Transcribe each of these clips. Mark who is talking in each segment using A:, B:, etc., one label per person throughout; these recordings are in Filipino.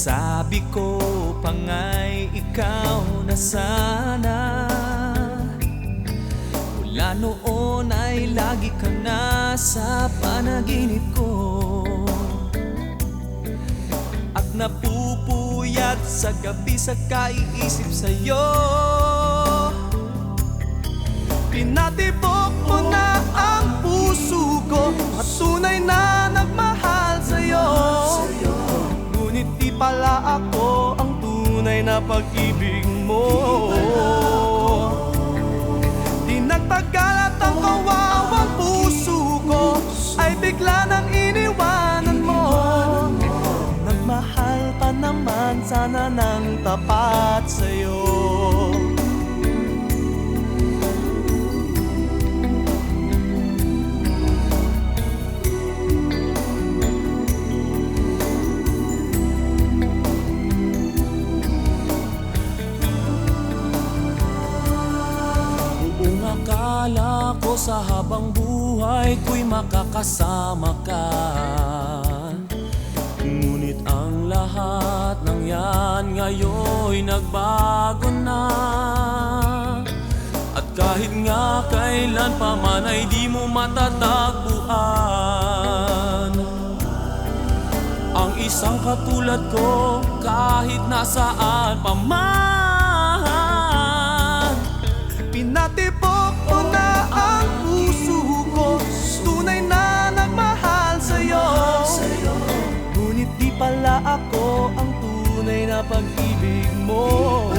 A: Sabi ko pa nga'y ikaw na sana. Mula noon ay lagi ka na sa panaginip ko, at napupuyat sa gabi sa kaiisip sa'yo. Pinatibok mo na ang puso ko at tunay na nagmahal sa'yo. Ngunit di pala ako ang tunay na pag-ibig mo. Di nagtagal at ang kawawang puso ko ay bigla nang iniwanan mo. Nagmahal pa naman sana ng tapat sa'yo. Akala ko sa habang buhay ko'y makakasama ka, ngunit ang lahat ng yan ngayon'y nagbago na. At kahit nga kailan pa man ay di mo matatagpuan ang isang katulad ko kahit nasaan pa man. Pinatibok mo na ang puso ko, tunay na nagmahal sa'yo. Ngunit di pala ako ang tunay na pag-ibig mo.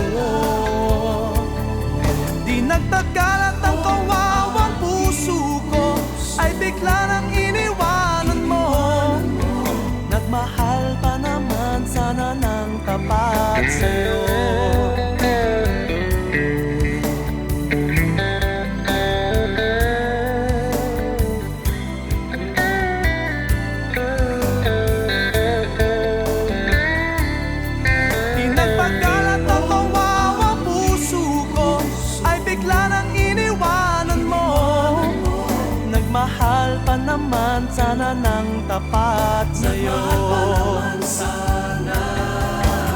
A: Di nagtagal at ang kawawang puso ko ay bigla nang iniwanan mo. Nagmahal pa naman sana ng tapat sa'yo. Nagmahal pa naman sana ng tapat sa'yo.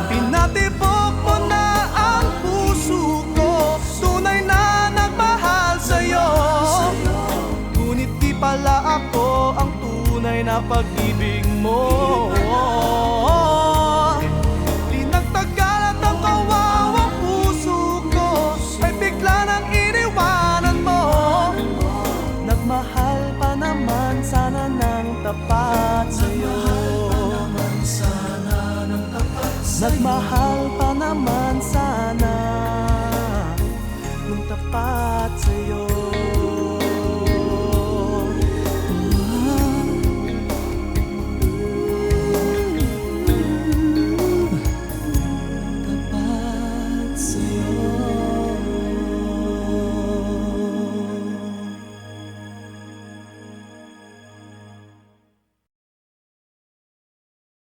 A: Pinatibok mo na ang puso ko, tunay na nagmahal sa'yo. Ngunit di pala ako ang tunay na pag-ibig mo. Di nagtagal at ang kawawang puso ko ay bigla nang iniwanan mo. Nagmahal pa naman sana ng tapat sa'yo. Nagmahal pa naman sana ng tapat sa'yo.